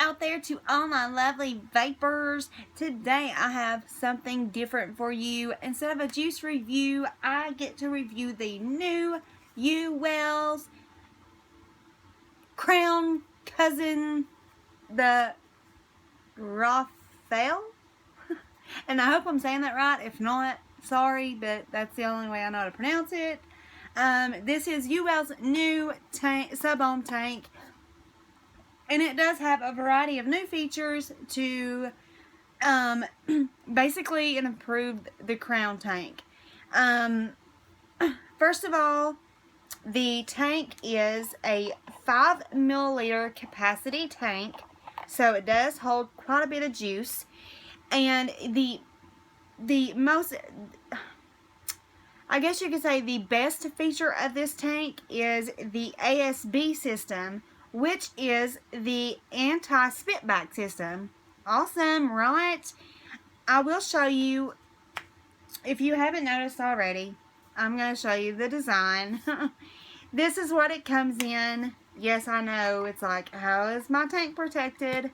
out there to all my lovely vapors. Today I have something different for you. Instead of a juice review, I get to review the new UWell's crown cousin, the Rafale. And I hope I'm saying that right. If not, sorry, but that's the only way I know how to pronounce it. This is UWell's new tank, SubOhm tank. And it does have a variety of new features to basically improve the crown tank. First of all, the tank is a 5 milliliter capacity tank, so it does hold quite a bit of juice. And the most, I guess you could say, the best feature of this tank is the ASB system, which is the anti-spitback system. Awesome, right? I will show you, if you haven't noticed already, I'm going to show you the design. This is what it comes in. Yes, I know, it's like, how is my tank protected?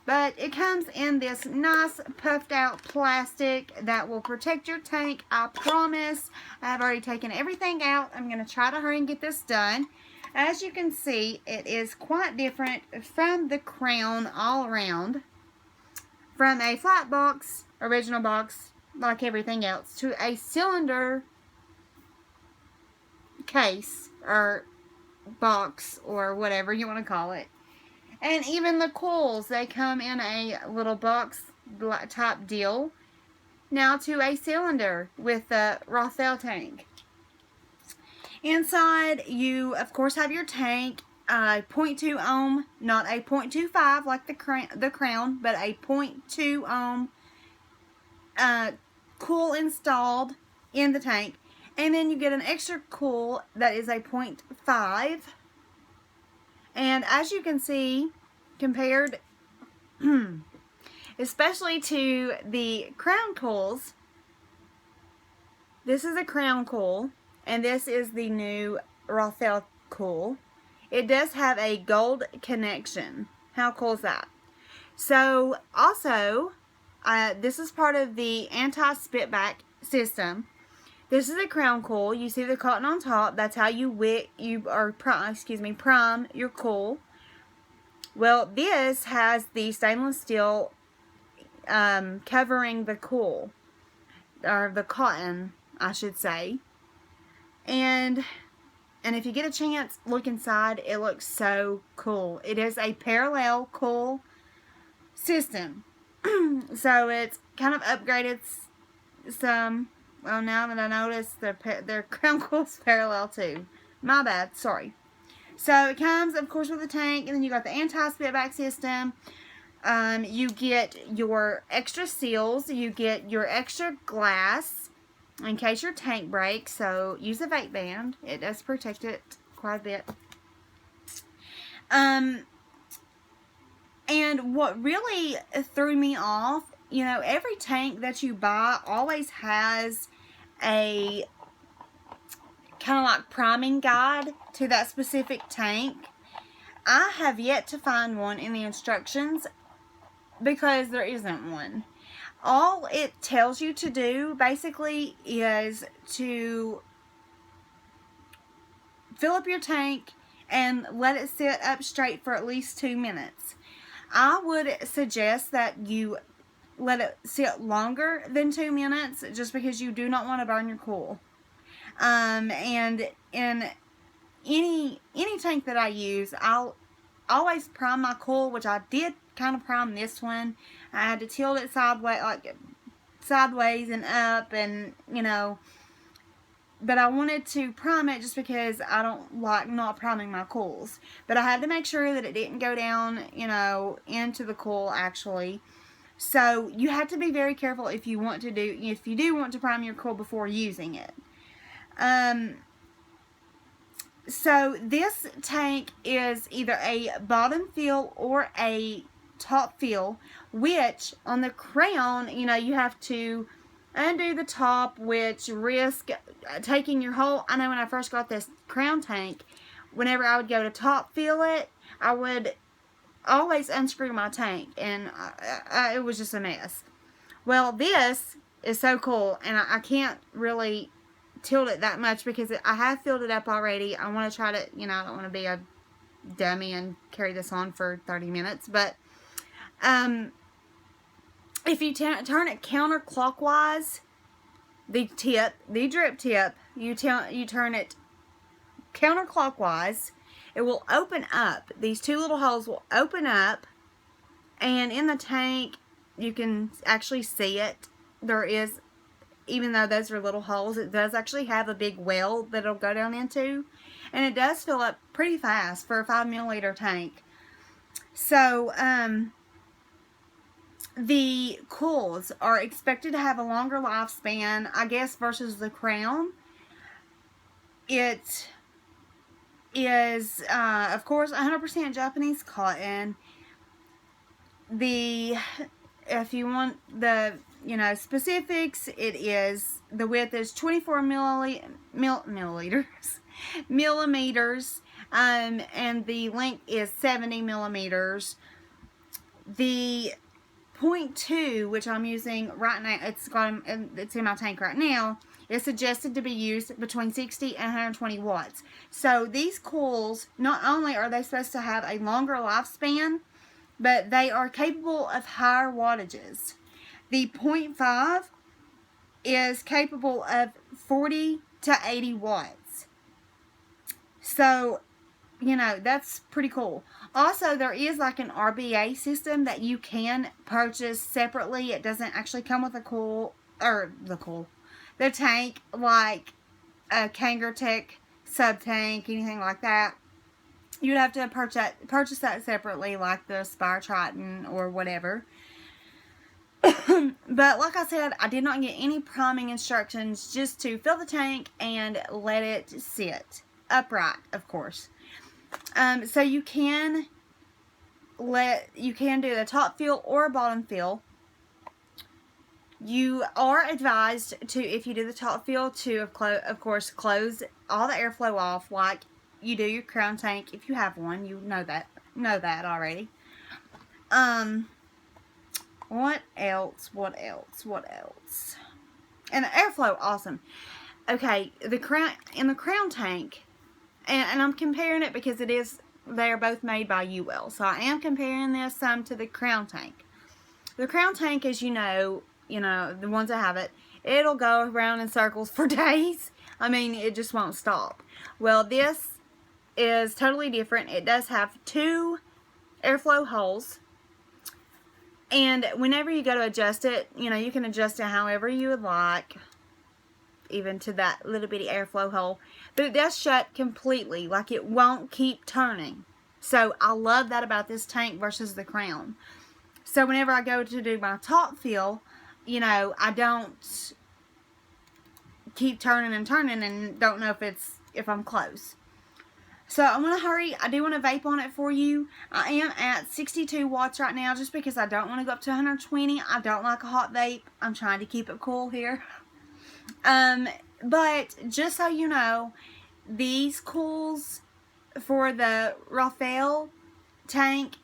But it comes in this nice puffed out plastic that will protect your tank, I promise. I've already taken everything out. I'm going to try to hurry and get this done. As you can see, it is quite different from the crown all around. From a flat box, original box, like everything else, to a cylinder case or box or whatever you want to call it. And even the coils, they come in a little box type deal. Now to a cylinder with the Rafale tank. Inside, you of course have your tank, 0.2 ohm, not a 0.25 like the crown, but a 0.2 ohm coil installed in the tank. And then you get an extra coil that is a 0.5. And as you can see, compared especially to the crown coils, this is a crown coil, and this is the new Rafale coil. It does have a gold connection. How cool is that? So, also, this is part of the anti-spitback system. This is a crown coil. You see the cotton on top. That's how you prime your coil. Well, this has the stainless steel covering the coil, or the cotton, I should say. And if you get a chance, look inside. It looks so cool. It is a parallel coil system. So it's kind of upgraded some. Well, now that I notice their crown coil's parallel too. My bad, sorry. So it comes, of course, with the tank, and then you got the anti-spitback system. You get your extra seals. You get your extra glass in case your tank breaks. So use a vape band. It does protect it quite a bit. And what really threw me off, you know, every tank that you buy always has a kind of like priming guide to that specific tank. I have yet to find one in the instructions because there isn't one. All it tells you to do basically is to fill up your tank and let it sit up straight for at least 2 minutes. I would suggest that you let it sit longer than 2 minutes, just because you do not want to burn your coil. And in any tank that I use, I'll always prime my coil, which I did kind of prime this one. I had to tilt it sideways and up, and you know, but I wanted to prime it just because I don't like not priming my coils. But I had to make sure that it didn't go down, you know, into the coil actually. So you have to be very careful if you do want to prime your coil before using it. So this tank is either a bottom fill or a top fill, which on the crown, you know, you have to undo the top, which risk taking your whole, I know when I first got this crown tank, whenever I would go to top fill it, I would always unscrew my tank, and it was just a mess. Well, this is so cool, and I can't really tilt it that much because I have filled it up already. I want to try to, you know, I don't want to be a dummy and carry this on for 30 minutes, but if you turn it counterclockwise, the drip tip, you turn it counterclockwise, it will open up. These two little holes will open up, and in the tank, you can actually see it. There is, even though those are little holes, it does actually have a big well that it'll go down into, and it does fill up pretty fast for a 5 milliliter tank. So, the cools are expected to have a longer lifespan, I guess, versus the Crown. It is, of course, 100% Japanese cotton. If you want the, you know, specifics, it is, the width is 24 millimeters, and the length is 70 millimeters. The 0.2, which I'm using right now, it's in my tank right now, is suggested to be used between 60 and 120 watts. So these coils, not only are they supposed to have a longer lifespan, but they are capable of higher wattages. The 0.5 is capable of 40 to 80 watts. So, you know, that's pretty cool. Also, there is like an RBA system that you can purchase separately. It doesn't actually come with the tank, like a Kangertech sub-tank, anything like that. You'd have to purchase that separately, like the Spire Triton or whatever. But like I said, I did not get any priming instructions, just to fill the tank and let it sit upright, of course. So you can do the top fill or bottom fill. You are advised to, if you do the top fill, to of course close all the airflow off, like you do your Crown tank. If you have one, you know that already. What else? And the airflow, awesome. Okay, in the Crown tank, and I'm comparing it because they are both made by UWell. So I am comparing this some to the Crown tank. The Crown tank, as you know, the ones that have it, it'll go around in circles for days. I mean, it just won't stop. Well, this is totally different. It does have 2 airflow holes. And whenever you go to adjust it, you can adjust it however you would like, even to that little bitty airflow hole. But it does shut completely, like it won't keep turning. So I love that about this tank versus the Crown. So whenever I go to do my top fill, I don't keep turning and turning and don't know if I'm close. So I'm going to hurry. I do want to vape on it for you. I am at 62 watts right now just because I don't want to go up to 120. I don't like a hot vape. I'm trying to keep it cool here. But just so you know, these coils for the Rafale tank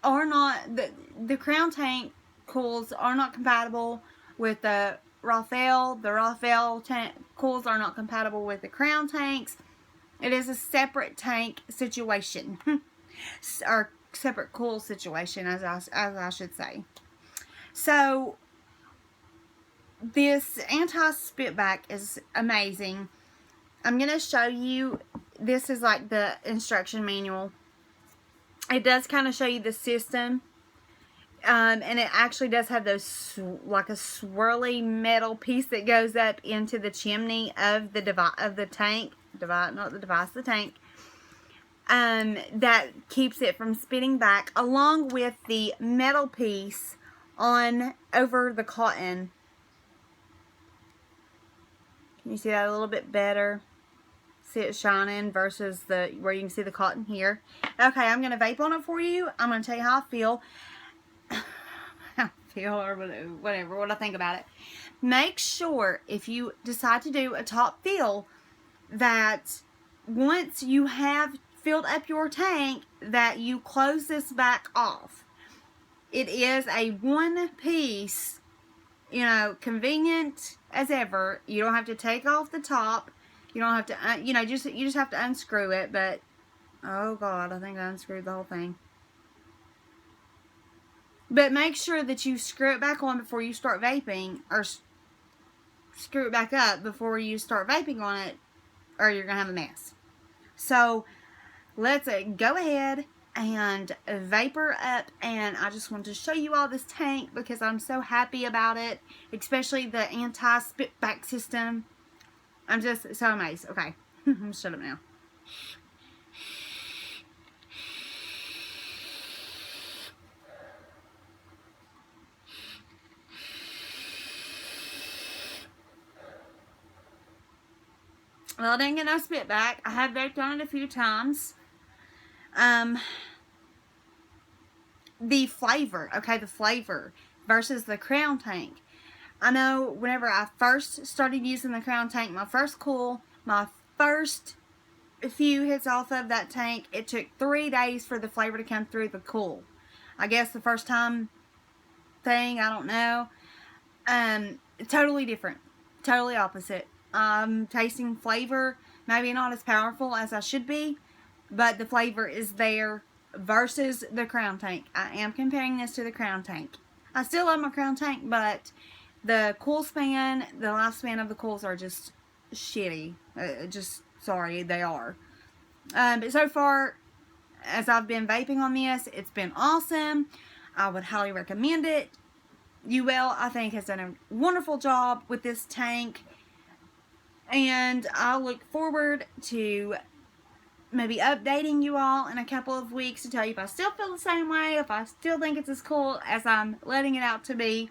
are not, the Crown tank coils are not compatible with the Rafale. The Rafale coils are not compatible with the Crown tanks. It is a separate tank situation, or separate coil situation, as I should say. So this anti-spitback is amazing. I'm going to show you, this is like the instruction manual. It does kind of show you the system. And it actually does have those, like a swirly metal piece that goes up into the chimney of the tank. The tank. That keeps it from spitting back, along with the metal piece over the cotton. Can you see that a little bit better? See it shining versus where you can see the cotton here. Okay, I'm going to vape on it for you. I'm going to tell you how I feel. Or whatever, what I think about it. Make sure, if you decide to do a top fill, that once you have filled up your tank that you close this back off. It is a one piece, you know, convenient as ever. You don't have to take off the top. You don't have to, you know, you just have to unscrew it. But, oh God, I think I unscrewed the whole thing. But make sure that you screw it back on before you start vaping, or screw it back up before you start vaping on it, or you're going to have a mess. So, let's go ahead and vapor up, and I just wanted to show you all this tank because I'm so happy about it, especially the anti-spitback system. I'm just so amazed. Okay, I'm going to shut up now. Well, I didn't get no spitback. I have vaped on it a few times. The flavor, okay, the flavor versus the Crown Tank. I know whenever I first started using the Crown Tank, my first few hits off of that tank, it took 3 days for the flavor to come through the cool. I guess the first time thing, I don't know. Totally different. Totally opposite. Tasting flavor, maybe not as powerful as I should be, but the flavor is there versus the Crown Tank. I am comparing this to the Crown Tank. I still love my Crown Tank, but the cool span, the lifespan of the cools are just shitty. Just sorry, they are. But so far, as I've been vaping on this, it's been awesome. I would highly recommend it. UWell, I think, has done a wonderful job with this tank. And I look forward to maybe updating you all in a couple of weeks to tell you if I still feel the same way, if I still think it's as cool as I'm letting it out to be.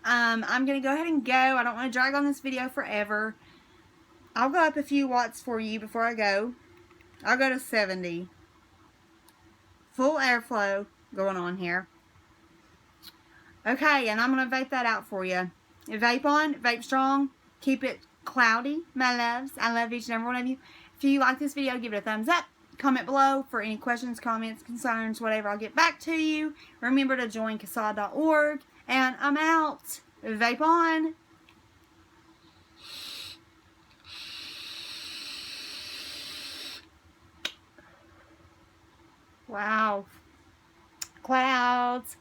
I'm going to go ahead and go. I don't want to drag on this video forever. I'll go up a few watts for you before I go. I'll go to 70. Full airflow going on here. Okay, and I'm going to vape that out for you. Vape on, vape strong, keep it cloudy, my loves. I love each and every one of you. If you like this video, give it a thumbs up. Comment below for any questions, comments, concerns, whatever. I'll get back to you. Remember to join CASAD.org. And I'm out. Vape on. Wow. Clouds.